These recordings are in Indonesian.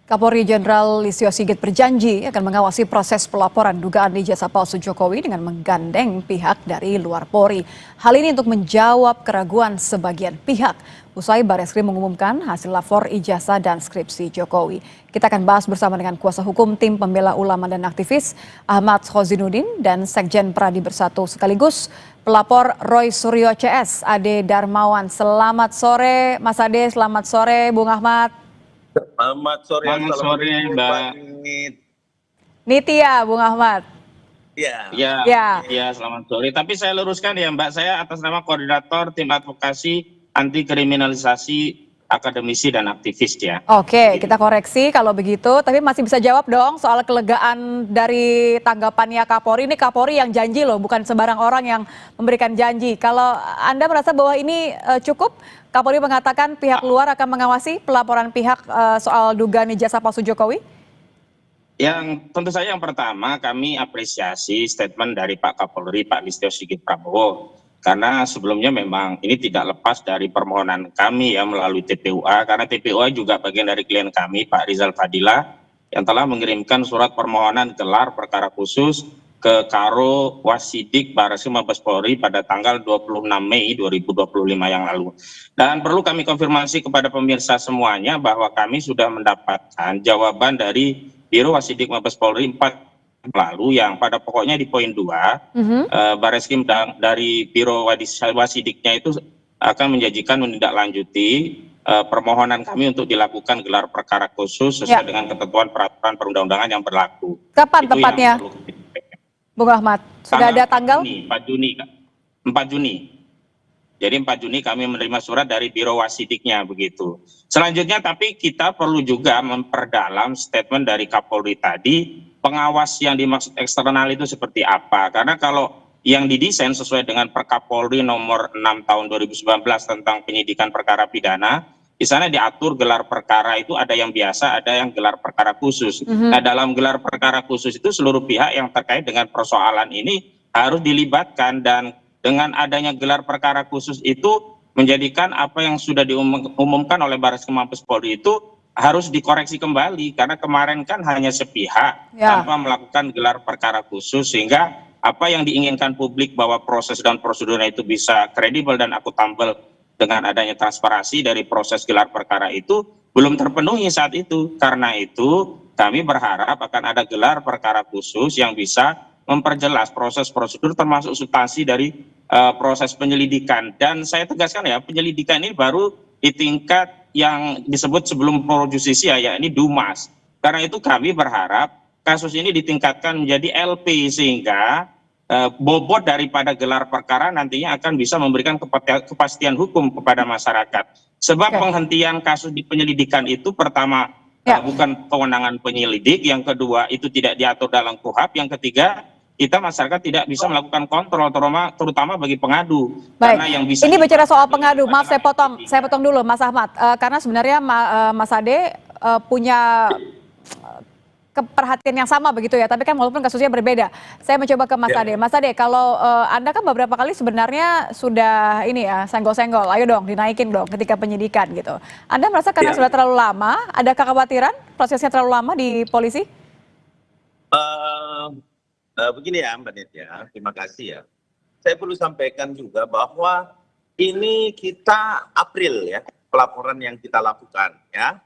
Kapolri Jenderal Listio Sigit berjanji akan mengawasi proses pelaporan dugaan ijazah palsu Jokowi dengan menggandeng pihak dari luar Polri. Hal ini untuk menjawab keraguan sebagian pihak. Usai Bareskrim mengumumkan hasil lapor ijazah dan skripsi Jokowi. Kita akan bahas bersama dengan kuasa hukum tim pembela ulama dan aktivis Ahmad Khozinuddin dan Sekjen Pradi Bersatu sekaligus pelapor Roy Suryo CS, Ade Darmawan. Selamat sore Mas Ade, selamat sore Bung Ahmad. Selamat sore, Mbak Nitya, Bung Ahmad. Ya, selamat sore. Tapi saya luruskan ya Mbak, saya atas nama Koordinator Tim Advokasi Anti Kriminalisasi Akademisi dan Aktivis ya. Oke, kita koreksi kalau begitu. Tapi masih bisa jawab dong soal kelegaan dari tanggapannya Kapolri. Ini Kapolri yang janji loh, bukan sembarang orang yang memberikan janji. Kalau Anda merasa bahwa ini cukup, Kapolri mengatakan pihak luar akan mengawasi pelaporan pihak soal dugaan ijazah palsu Jokowi? Yang tentu saja yang pertama kami apresiasi statement dari Pak Kapolri, Pak Listio Sigit Prabowo. Karena sebelumnya memang ini tidak lepas dari permohonan kami ya melalui TPUA. Karena TPUA juga bagian dari klien kami, Pak Rizal Fadila, yang telah mengirimkan surat permohonan gelar perkara khusus ke Karo Wasidik Bareskrim Mabes Polri pada tanggal 26 Mei 2025 yang lalu. Dan perlu kami konfirmasi kepada pemirsa semuanya bahwa kami sudah mendapatkan jawaban dari Biro Wasidik Mabes Polri 4 lalu yang pada pokoknya di poin 2 Bareskrim dari Biro Wasidiknya itu akan menjanjikan menindaklanjuti permohonan kami untuk dilakukan gelar perkara khusus sesuai dengan ketentuan peraturan perundang-undangan yang berlaku. Kapan tepatnya, Bung Ahmad? Sudah ada tanggal? 4 Juni. Jadi 4 Juni kami menerima surat dari Biro Wasidiknya begitu. Selanjutnya tapi kita perlu juga memperdalam statement dari Kapolri tadi, pengawas yang dimaksud eksternal itu seperti apa. Karena kalau yang didesain sesuai dengan Perkapolri nomor 6 tahun 2019 tentang penyidikan perkara pidana, di sana diatur gelar perkara itu ada yang biasa, ada yang gelar perkara khusus. Nah, dalam gelar perkara khusus itu seluruh pihak yang terkait dengan persoalan ini harus dilibatkan, dan dengan adanya gelar perkara khusus itu menjadikan apa yang sudah diumumkan oleh Bareskrim Mabes Polri itu harus dikoreksi kembali, karena kemarin kan hanya sepihak tanpa melakukan gelar perkara khusus, sehingga apa yang diinginkan publik bahwa proses dan prosedurnya itu bisa kredibel dan akuntabel dengan adanya transparansi dari proses gelar perkara itu belum terpenuhi saat itu. Karena itu kami berharap akan ada gelar perkara khusus yang bisa memperjelas proses prosedur termasuk substansi dari proses penyelidikan. Dan saya tegaskan ya, penyelidikan ini baru di tingkat yang disebut sebelum pro justisia, yakni Dumas. Karena itu kami berharap kasus ini ditingkatkan menjadi LP, sehingga bobot daripada gelar perkara nantinya akan bisa memberikan kepastian hukum kepada masyarakat. Sebab penghentian kasus di penyelidikan itu pertama bukan kewenangan penyelidik, yang kedua itu tidak diatur dalam KUHP, yang ketiga kita masyarakat tidak bisa melakukan kontrol terutama bagi pengadu. Baik. Karena yang bisa ini bicara soal pengadu, maaf saya potong dulu Mas Ahmad, karena sebenarnya Mas Ade punya perhatian yang sama begitu ya, tapi kan walaupun kasusnya berbeda. Saya mencoba ke Mas Ade. Mas Ade, kalau Anda kan beberapa kali sebenarnya sudah ini ya, senggol-senggol, ayo dong dinaikin dong ketika penyidikan gitu. Anda merasa karena sudah terlalu lama, ada kekhawatiran prosesnya terlalu lama di polisi? Begini ya Mbak Nitya, terima kasih ya. Saya perlu sampaikan juga bahwa ini kita April ya, pelaporan yang kita lakukan ya,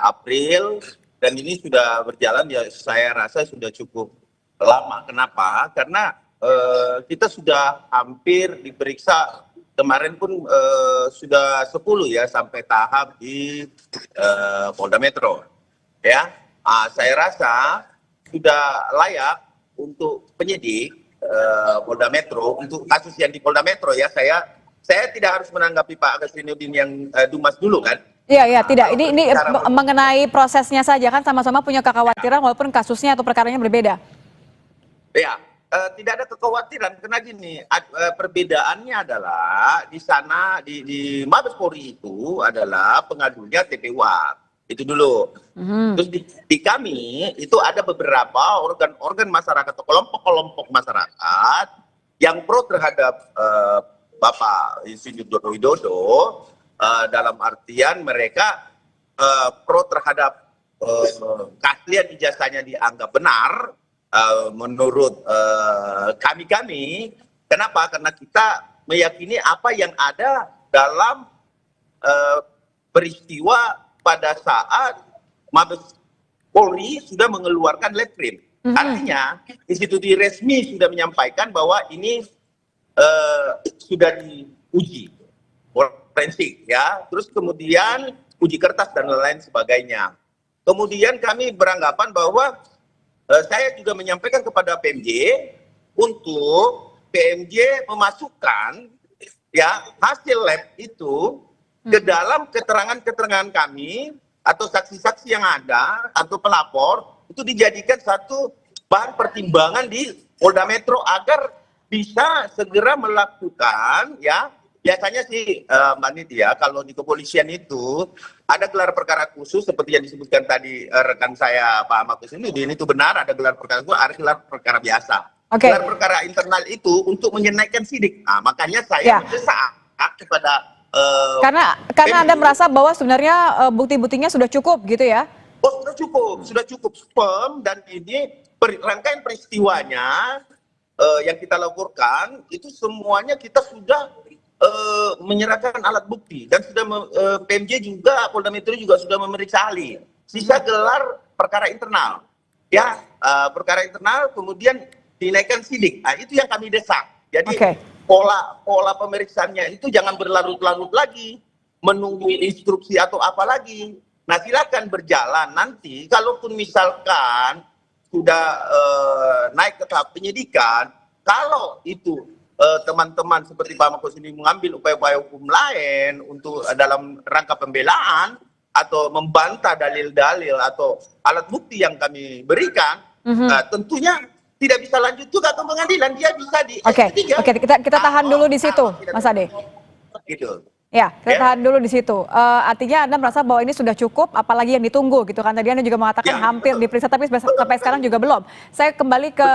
April, dan ini sudah berjalan ya, saya rasa sudah cukup lama. Kenapa? Karena kita sudah hampir diperiksa, kemarin pun sudah 10 ya, sampai tahap di Polda Metro ya. Saya rasa sudah layak untuk penyidik Polda Metro, untuk kasus yang di Polda Metro ya, saya tidak harus menanggapi Pak Khozinuddin yang Dumas dulu kan. Iya, tidak. Ini mengenai prosesnya saja kan, sama-sama punya kekhawatiran walaupun kasusnya atau perkaranya berbeda. Ya, tidak ada kekhawatiran karena gini, perbedaannya adalah di sana di Mabes Polri itu adalah pengadunya TPUA. Itu dulu. Terus di kami itu ada beberapa organ-organ masyarakat atau kelompok-kelompok masyarakat yang pro terhadap Bapak Insinyur Joko Widodo, dalam artian mereka pro terhadap keaslian ijazahnya dianggap benar menurut kami. Kenapa? Karena kita meyakini apa yang ada dalam peristiwa pada saat Mabes Polri sudah mengeluarkan lab cream. Artinya institusi resmi sudah menyampaikan bahwa ini sudah diuji forensik, ya. Terus kemudian uji kertas dan lain sebagainya. Kemudian kami beranggapan bahwa saya juga menyampaikan kepada PMJ untuk PMJ memasukkan ya hasil lab itu ke dalam keterangan-keterangan kami atau saksi-saksi yang ada atau pelapor itu dijadikan satu bahan pertimbangan di Polda Metro agar bisa segera melakukan ya. Biasanya sih Mbak Nitya, kalau di kepolisian itu ada gelar perkara khusus seperti yang disebutkan tadi rekan saya Pak Markus ini itu benar, ada gelar perkara khusus, ada gelar perkara biasa. Okay. Gelar perkara internal itu untuk menyenaikan sidik. Nah, makanya saya mendesak kepada karena Anda merasa bahwa sebenarnya bukti-buktinya sudah cukup gitu ya? Oh, sudah cukup firm, dan ini rangkaian peristiwanya yang kita laporkan itu semuanya kita sudah menyerahkan alat bukti dan sudah PMJ juga Polda Metro juga sudah memeriksa ahli. Sisa gelar perkara internal, ya perkara internal kemudian dinaikkan sidik. Nah, itu yang kami desak. Jadi pola pemeriksaannya itu jangan berlarut-larut lagi, menunggu instruksi atau apa lagi. Nah, silakan berjalan nanti. Kalaupun misalkan sudah naik ke tahap penyidikan, kalau itu teman-teman seperti Pak Markus ini mengambil upaya-upaya hukum lain untuk dalam rangka pembelaan atau membantah dalil-dalil atau alat bukti yang kami berikan, tentunya tidak bisa lanjut juga ke pengadilan, dia bisa di Oke, kita tahan dulu di situ, Mas Ade. Gitu. Ya, kita tahan dulu di situ. Artinya Anda merasa bahwa ini sudah cukup, apalagi yang ditunggu gitu kan. Tadi Anda juga mengatakan hampir diperiksa, tapi sampai sekarang juga belum. Saya kembali ke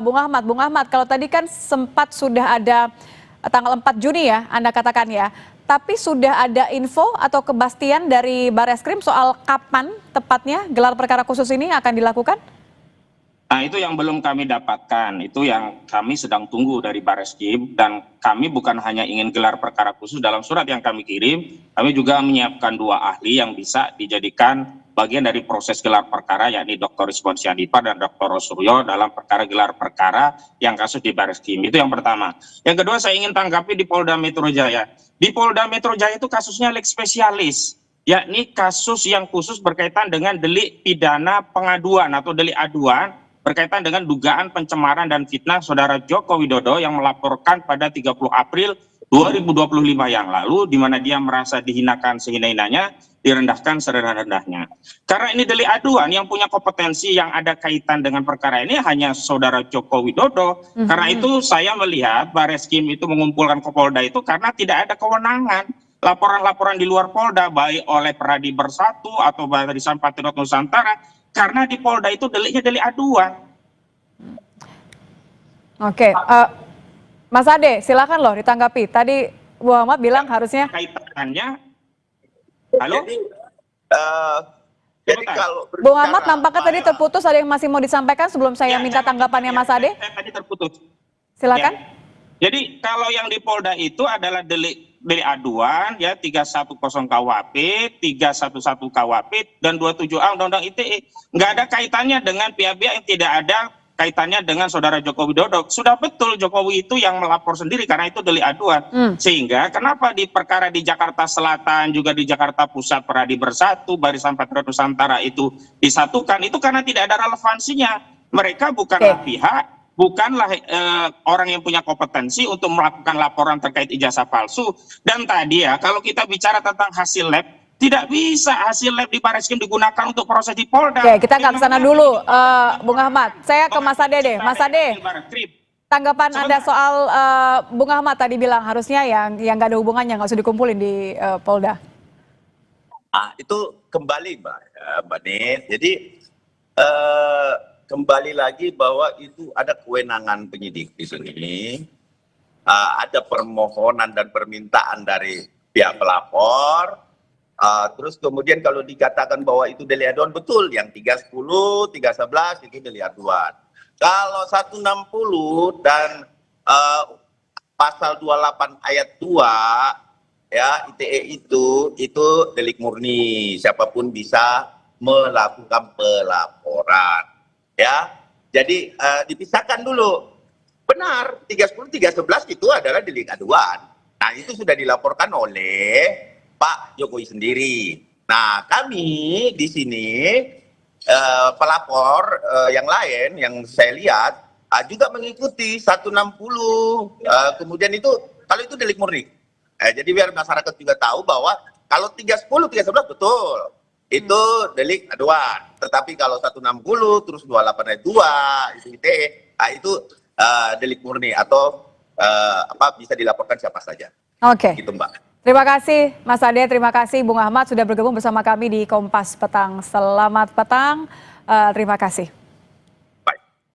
Bung Ahmad. Bung Ahmad, kalau tadi kan sempat sudah ada tanggal 4 Juni ya, Anda katakan ya. Tapi sudah ada info atau kepastian dari Bareskrim soal kapan tepatnya gelar perkara khusus ini akan dilakukan? Nah, itu yang belum kami dapatkan, itu yang kami sedang tunggu dari Bareskrim, dan kami bukan hanya ingin gelar perkara khusus. Dalam surat yang kami kirim, kami juga menyiapkan 2 ahli yang bisa dijadikan bagian dari proses gelar perkara, yakni Dr. Rizwan Syahdipa dan Dr. Rosuryo dalam perkara gelar perkara yang kasus di Bareskrim. Itu yang pertama. Yang kedua, saya ingin tanggapi di Polda Metro Jaya. Di Polda Metro Jaya itu kasusnya lex spesialis, yakni kasus yang khusus berkaitan dengan delik pidana pengaduan atau delik aduan berkaitan dengan dugaan pencemaran dan fitnah Saudara Joko Widodo yang melaporkan pada 30 April 2025 yang lalu, di mana dia merasa dihinakan sehina-hinanya, direndahkan serendah-rendahnya. Karena ini delik aduan, yang punya kompetensi yang ada kaitan dengan perkara ini hanya Saudara Joko Widodo. Karena itu saya melihat Bareskrim itu mengumpulkan ke Polda itu karena tidak ada kewenangan. Laporan-laporan di luar Polda, baik oleh Peradi Bersatu atau Barisan Patriot Nusantara, karena di Polda itu deliknya delik aduan. Oke, Mas Ade, silakan loh ditanggapi. Tadi Bu Ahmad bilang harusnya kaitannya. Halo? Jadi kalau Bung Ahmad nampaknya tadi terputus, ada yang masih mau disampaikan sebelum saya minta tanggapannya Mas Ade? Saya tadi terputus. Silakan. Jadi kalau yang di Polda itu adalah delik aduan ya 310 KUHP, 311 KUHP dan 27A Undang-Undang ITE. Nggak ada kaitannya dengan pihak-pihak yang tidak ada kaitannya dengan Saudara Joko Widodo. Sudah betul Jokowi itu yang melapor sendiri karena itu delik aduan. Sehingga kenapa di perkara di Jakarta Selatan juga di Jakarta Pusat Peradi Bersatu, Barisan Patriot Nusantara itu disatukan, itu karena tidak ada relevansinya. Mereka bukanlah pihak, bukanlah orang yang punya kompetensi untuk melakukan laporan terkait ijazah palsu. Dan tadi ya, kalau kita bicara tentang hasil lab, tidak bisa hasil lab di Bareskrim digunakan untuk proses di Polda. Oke, kita nggak kesana dulu, Bung Ahmad. Saya ke Mas Ade deh. Mas Ade, tanggapan Anda soal Bung Ahmad tadi bilang harusnya yang nggak ada hubungannya, nggak usah dikumpulin di Polda. Itu kembali Mbak Nit. Jadi kembali lagi bahwa itu ada kewenangan penyidik di sini, ada permohonan dan permintaan dari pihak pelapor, Terus kemudian kalau dikatakan bahwa itu delik aduan, betul, yang 310, 311 itu delik aduan. Kalau 160 dan pasal 28 ayat 2 ya ITE itu delik murni, siapapun bisa melakukan pelaporan ya. Jadi dipisahkan dulu. Benar, 310, 311 itu adalah delik aduan. Nah, itu sudah dilaporkan oleh Pak Jokowi sendiri. Nah, kami di sini pelapor yang lain yang saya lihat juga mengikuti 160. Kemudian itu kalau itu delik murni. Jadi biar masyarakat juga tahu bahwa kalau 310, 311 betul itu delik aduan. Tetapi kalau 160 terus 28 ayat 2 itu ITE, itu delik murni atau bisa dilaporkan siapa saja. Oke. Gitu, Mbak. Terima kasih Mas Ade, terima kasih Bung Ahmad sudah bergabung bersama kami di Kompas Petang. Selamat petang, terima kasih.